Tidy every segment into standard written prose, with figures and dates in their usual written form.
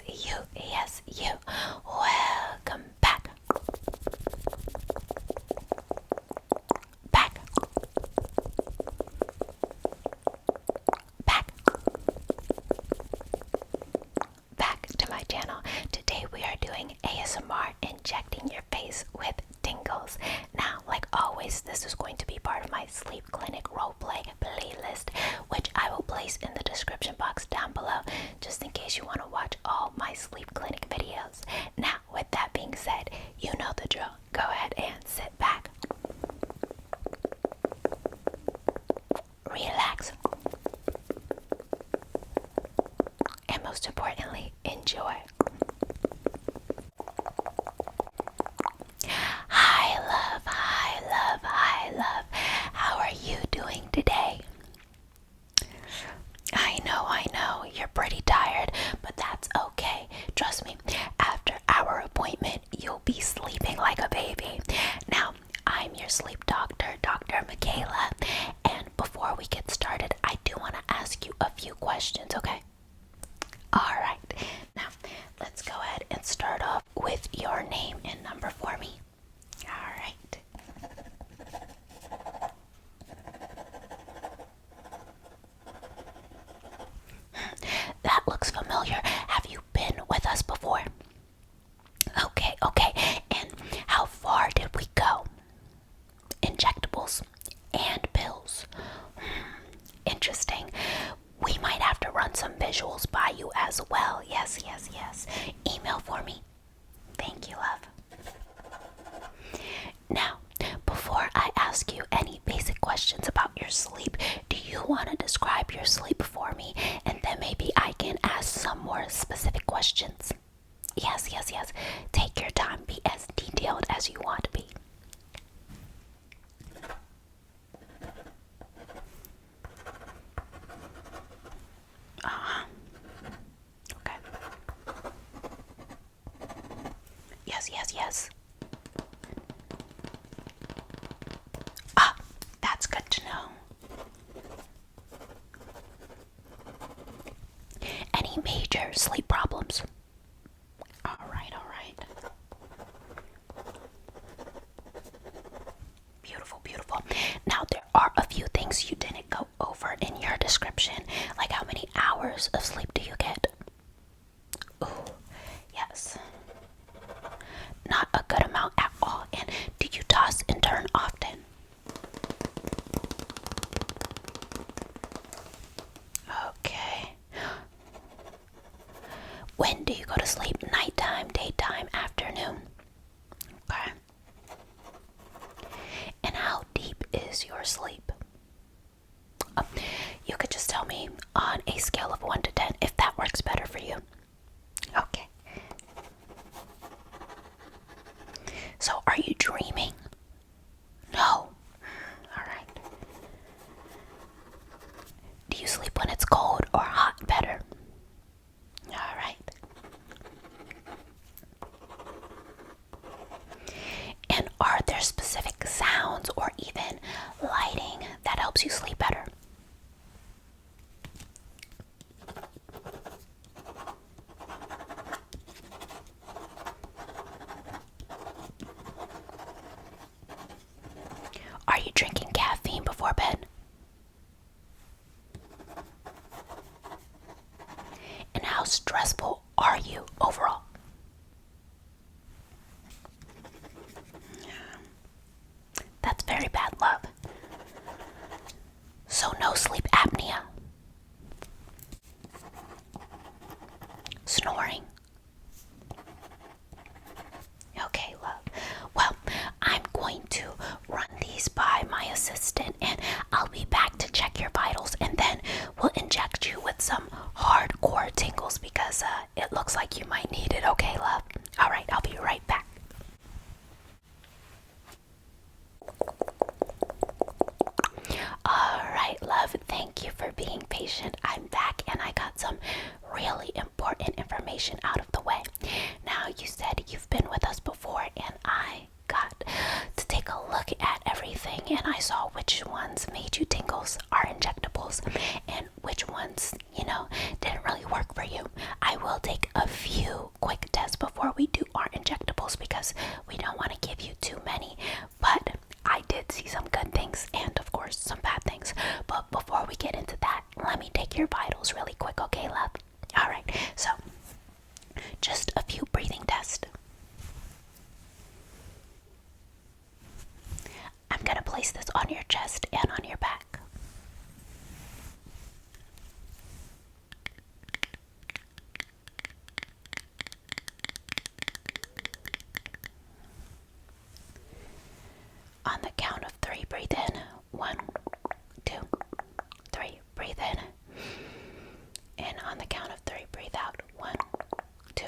Yes, you. Welcome back. Back to my channel. Today we are doing ASMR, injecting your face with tingles. Now, like always, this is going to be part of my sleep clinic roleplay playlist, which I will place in the description box down below, just in case you want to watch all my sleep clinic videos. Now, with that being said, you know the drill. Go ahead and sit back, relax, and most importantly, enjoy. How are you doing today? I know, you're pretty tired, but that's okay. Trust me, after our appointment, you'll be sleeping like a baby. Now, I'm your sleep doctor, Dr. Kayla, and before we get started, I do want to ask you a few questions, okay? Alright, now, let's go ahead and start off with your name and number for me. Alright. That looks familiar. Have you been with us before? Okay. And how far did we go? Injectables and pills. Interesting. We might have to run some visuals by you as well. Yes. Email for me. Thank you, love. Now, before I ask you any basic questions about your sleep, do you want to describe your sleep for me? And then maybe I can ask some more specific questions. Yes. Take your time. Be as detailed as you want to be. Okay. Yes. That's good to know. Any major sleep problems? All right. Beautiful. Now, there are a few things you didn't go over in your description, like how many hours of sleep do you get? Ooh, yes. Not a good amount at all. And do you toss and turn often? Okay. When do you go to sleep? Nighttime, daytime, afternoon? Okay. And how deep is your sleep? You could just tell me on a scale of 1 to 10 if that works better for you. Okay. So, are you dreaming? No. Alright. Do you sleep when it's cold or hot better? Alright. And are there specific sounds or even lighting that helps you sleep better? Are you drinking caffeine before bed? And how stressful are you overall? That's very bad, love. So no sleep apnea. Snoring. Okay, love. Well, I'm going to run these by my assistant and I'll be back to check your vitals, and then we'll inject you with some hardcore tingles because it looks like you might need it. Okay, love? Alright, I'll be right back. Alright, love, thank you for being patient. I'm back and I got some really important information out of the way. Now, you said you've been with us before, and I got to take a look at everything, and I saw which ones made you tingles are injectables and which ones, didn't really work for you. I will take a few check your vitals really quick, okay, love? Alright, so just a few breathing tests. I'm gonna place this on your chest and on your back. On the count of 3, breathe in. 1, 2, 3, breathe in. And on the count of 3, breathe out. 1, 2,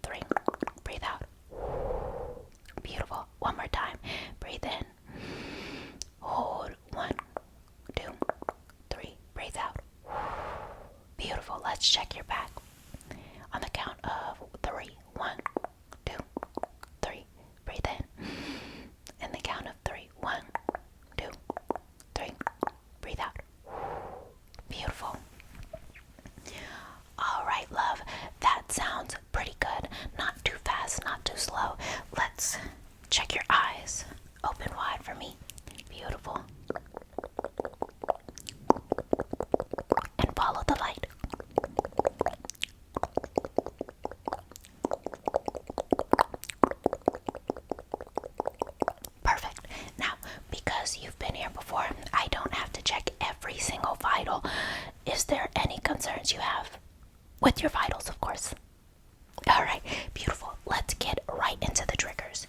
3, breathe out. Beautiful. One more time. Breathe in. Hold. 1, 2, 3, breathe out. Beautiful. Let's check your back. On the count of 3. 1, 2, 3, breathe in. And the count of 3. 1, 2, 3, breathe out. Beautiful. Alright, love, that sounds pretty good. Not too fast, not too slow. Let's check your eyes. Open wide for me. Beautiful. And follow the light. Perfect. Now, because you've been here before, I don't have to check every single vital. Is there any concerns you have? With your vitals, of course. Alright, beautiful. Let's get right into the triggers.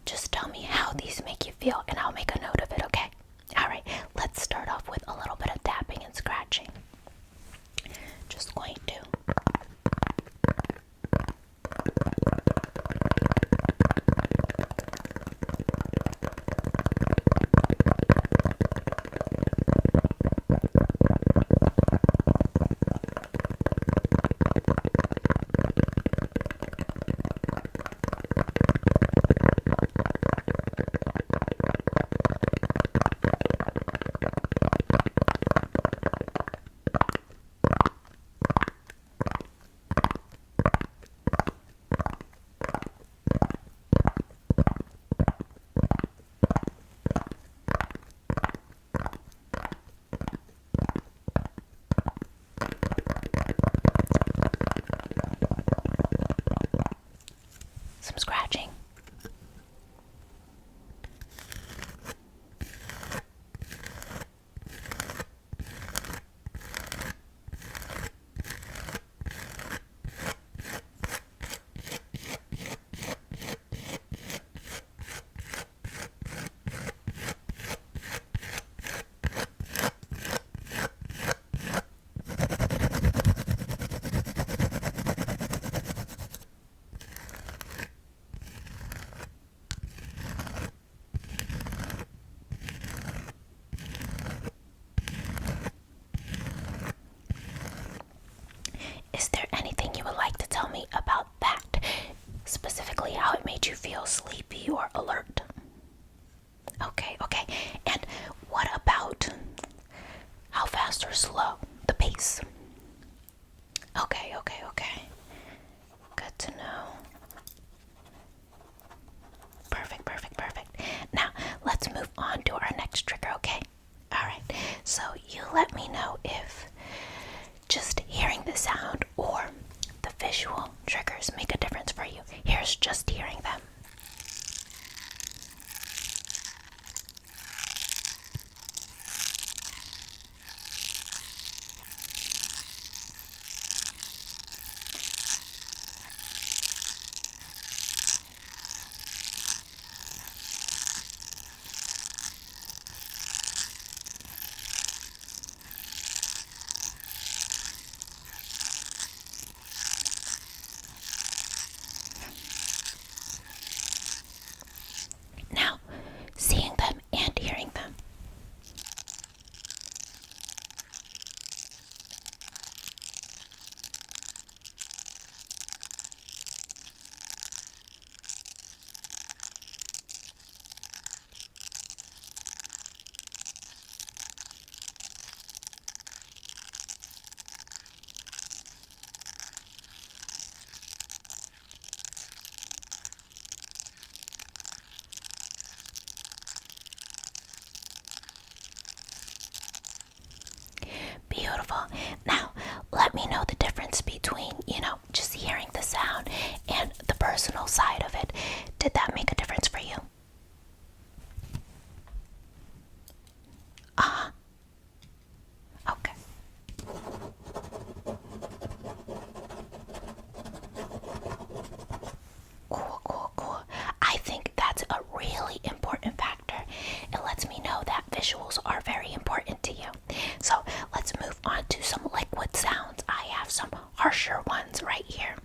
Just tell me how these make you feel, and I'll make a note of it, okay? Alright, let's start off with a little bit of tapping and scratching. Just going to some scratching. Is there anything you would like to tell me about that? Specifically, how it made you feel sleepy or alert? Okay. And what about how fast or slow? The pace? Okay. Good to know. Perfect. Now, let's move on to our next trigger, okay? Alright, so you let me know if just hearing the sound or the visual triggers make a difference for you. Here's just hearing them. personal side of it. Did that make a difference for you? Okay. Cool. I think that's a really important factor. It lets me know that visuals are very important to you. So let's move on to some liquid sounds. I have some harsher ones right here.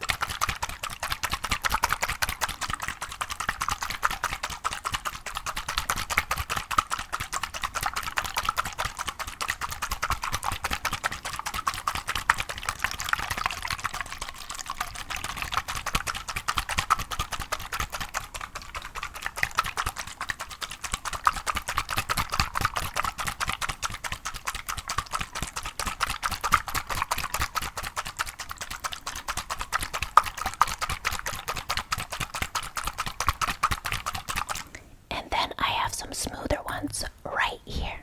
Some smoother ones right here.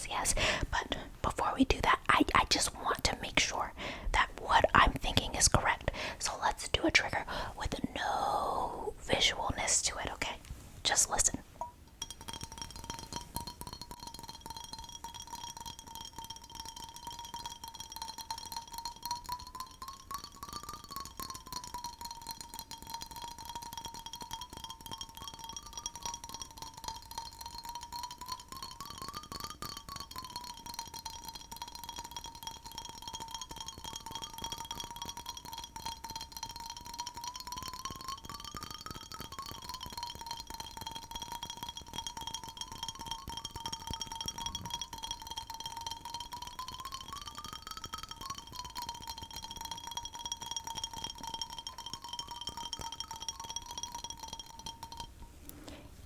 Yes. But before we do that, I just want to make sure that what I'm thinking is correct. So let's do a trigger with no visualness to it, okay? Just listen.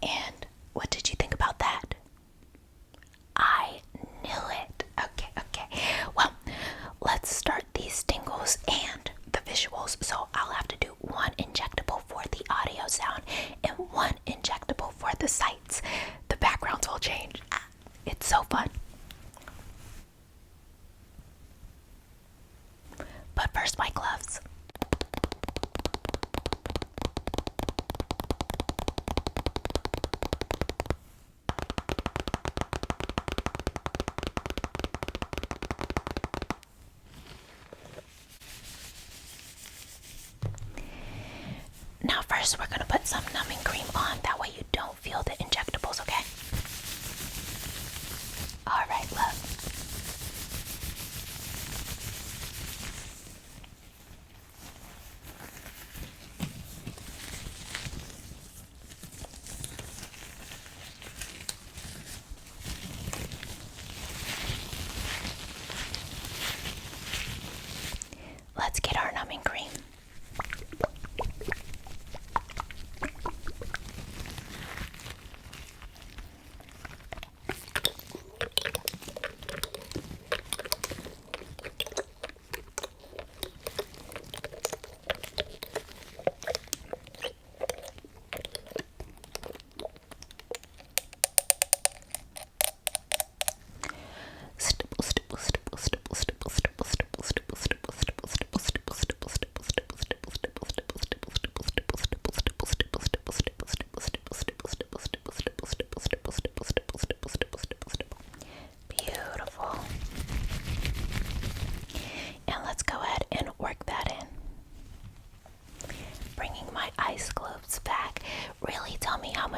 And what did you think about that? I knew it. Okay. Well, let's start these tingles and the visuals. So I'll have to do one injectable for the audio sound and one injectable for the sights. The backgrounds will change. It's so fun. But first, my gloves. Now first we're going to put some numbing cream on, that way you don't feel the injectables, okay? Alright, love.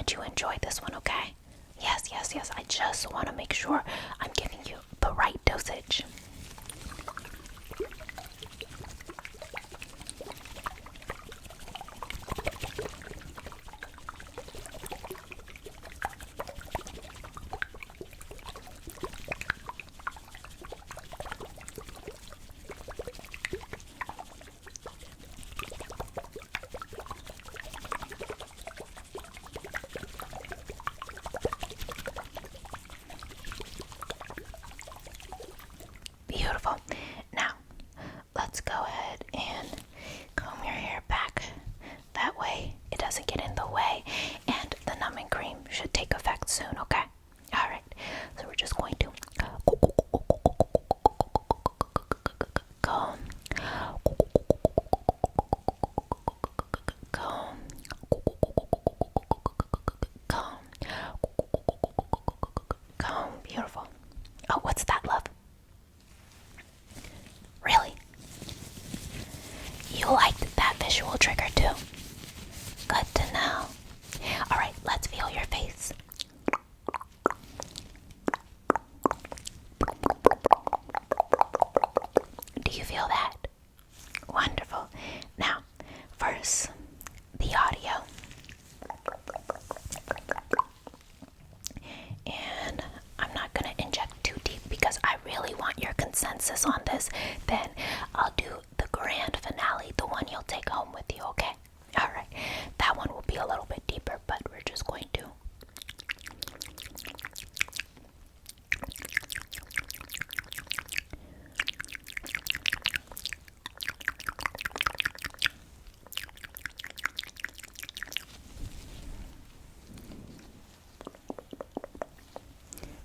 that you enjoy this one, okay? Yes, yes, yes. I just want to make sure I'm giving you the right dosage. Beautiful. Now, let's go ahead and comb your hair back. That way, it doesn't get in the way, and the numbing cream should take effect soon, okay? Alright, so we're just going to comb, comb, comb, comb. Beautiful. Oh, what's that, love? Really? You liked that visual trigger too? Good to know. Alright, let's feel your face. Do you feel that? Wonderful. Now, first, the audio. And I'm not going to inject too deep because I really want your consensus on this. Then I'll do the grand finale, the one you'll take home with you, okay? Alright, that one will be a little bit deeper, but we're just going to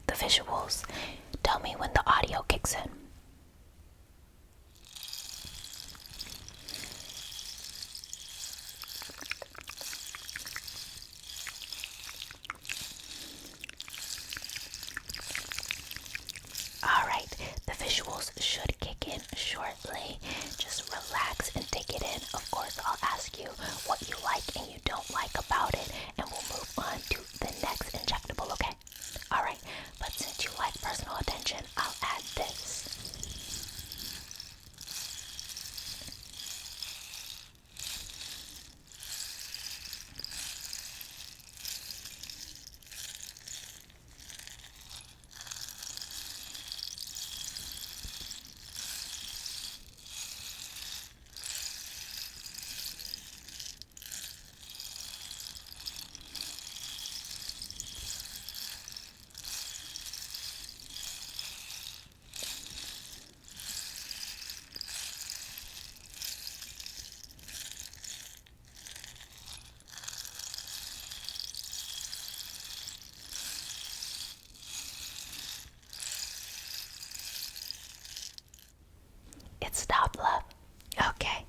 the visuals. Tell me when the audio kicks in. Alright, the visuals should kick in shortly. Just relax and take it in. Of course, I'll ask you what you like and you don't like about it, and we'll move on to the next injectable, okay? Alright, but since you like personal attention, I'll add this. It stopped, love. Okay.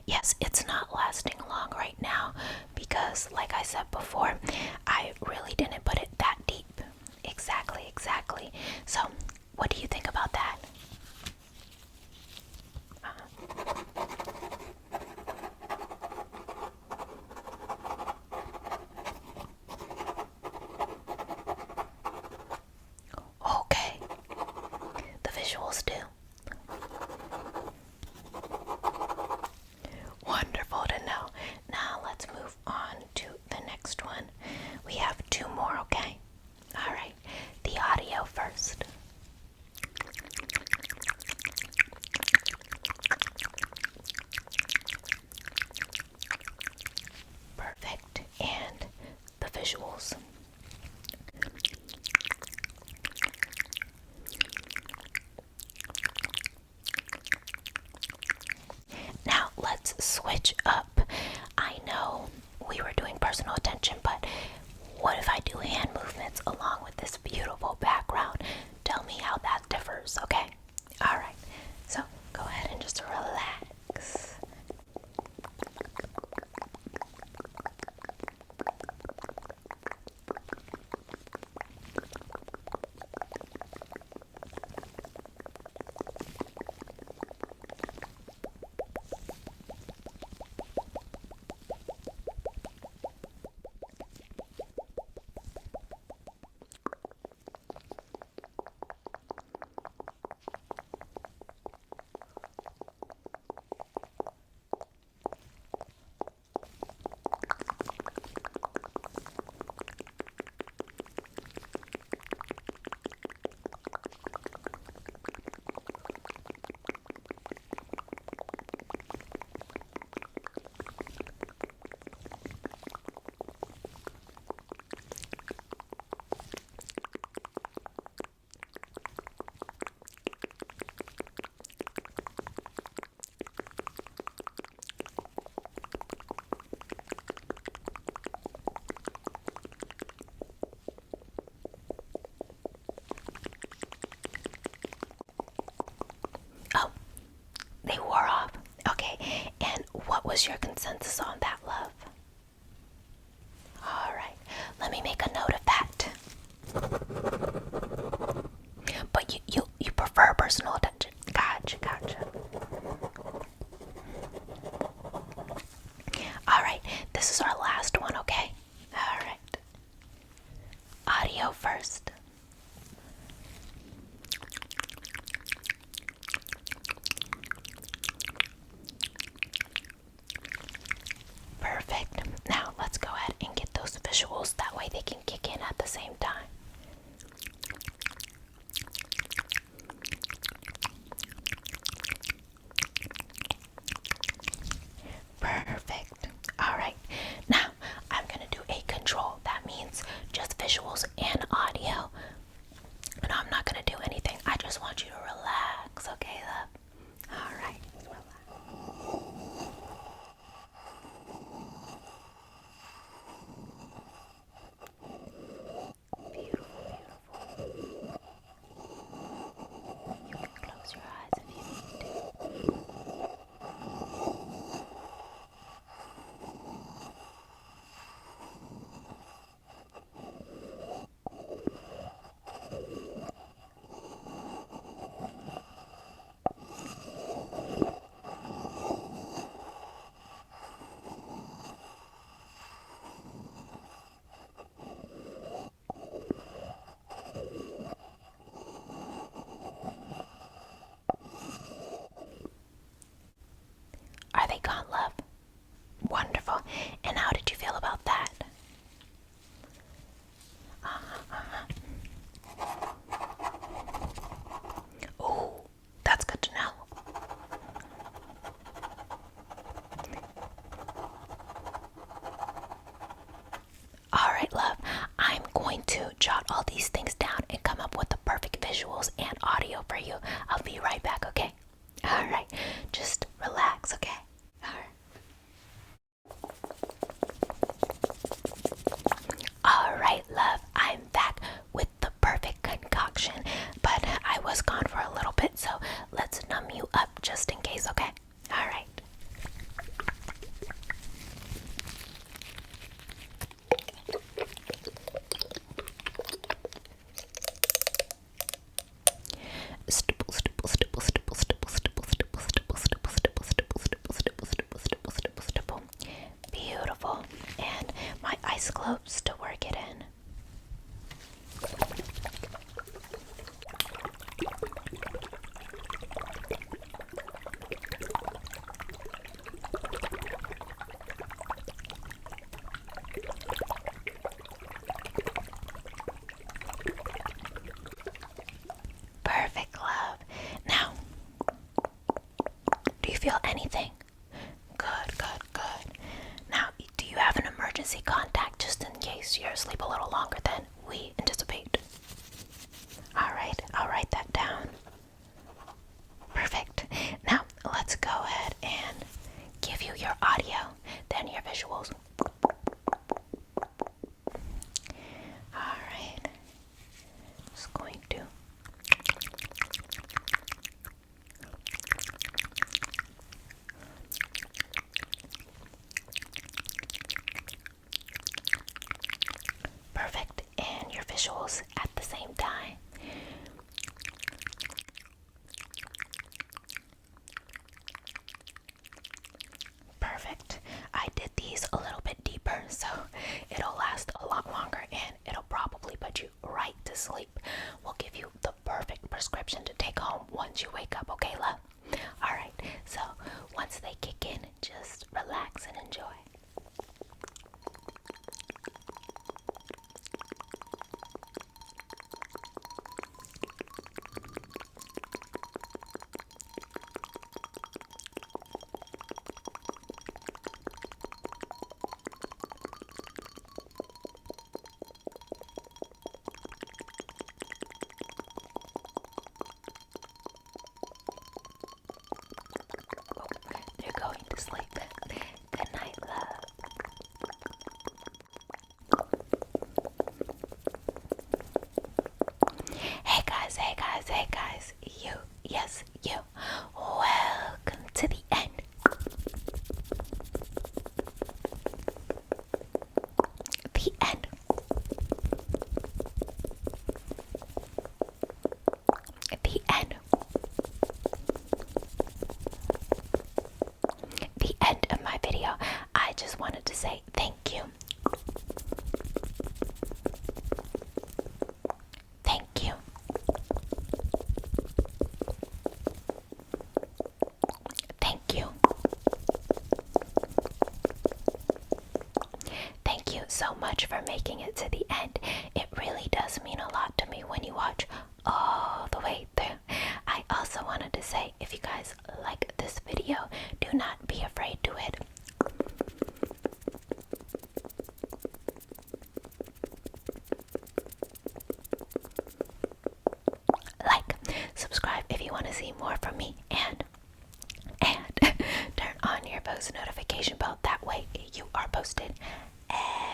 Yes, it's not lasting long right now because, like I said before, I really didn't put it that deep. Exactly. So, what do you think about that? Okay. The visuals do. Wonderful to know. Now let's move on to the next one. We have two more, okay? Alright, the audio first. Perfect. And the visuals. Now let's switch up. I know we were doing personal attention, but what if I do hand movements along with this beautiful background? Tell me how that differs, okay? Alright, so go ahead and just relax. was your consensus on that, love? Alright, let me make a note of that. But you prefer personal attention. Gotcha. Alright, this is our last one, okay? Alright. Audio first. Perfect. Now let's go ahead and get those visuals. That way they can kick in at the same time. Perfect. Alright. Now I'm going to do a control. That means just visuals and audio. And I'm not going to do anything. I just want you to relax, okay, love? Alright. Beautiful. You can close your eyes if you need to. Are they gone, love? Wonderful. And how did you feel about that? Oh, that's good to know. Alright, love. I'm going to jot all these things down and come up with the perfect visuals and audio for you. I'll be right back, okay? Alright, just relax, okay? Alright, love, I'm back with the perfect concoction, but I was gone for a little bit, so let's numb you up just in case, okay? Alright. Beautiful. And my ice globes to work it in. Perfect, love. Now, do you feel anything? Good. Now, do you have an emergency contact just in case you're asleep a little longer than we anticipate? Alright, I'll write that down. Perfect. Now, let's go ahead and give you your audio, then your visuals. Alright. Just going to perfect, and your visuals at the same time. Perfect. I did these a little bit deeper, so it'll last a lot longer and it'll probably put you right to sleep. We'll give you the perfect prescription to take home once you wake up, okay, love? Alright, so once they kick in, just relax and enjoy. They're going to sleep. Good night, love. Hey guys. You. Welcome to the end much for making it to the end. It really does mean a lot to me when you watch all the way through. I also wanted to say, if you guys like this video, do not be afraid to hit like, subscribe if you want to see more from me, and turn on your post notification bell. That way you are posted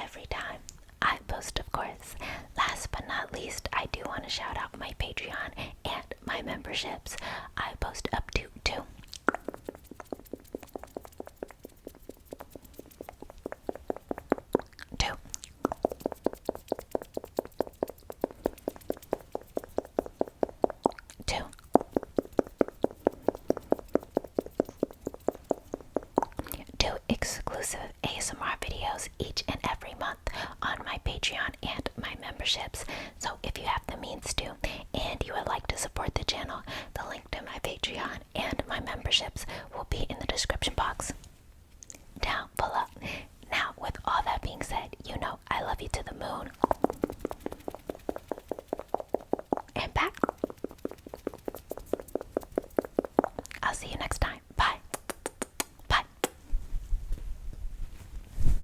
every time I post, of course. Last but not least, I do want to shout out my Patreon and my memberships. I post up to two exclusive ASMR videos each and every month on my Patreon and my memberships. So if you have the means to, and you would like to support the channel, the link to my Patreon and my memberships will be in the description box down below. Now, with all that being said, you know I love you to the moon and back. I'll see you next time.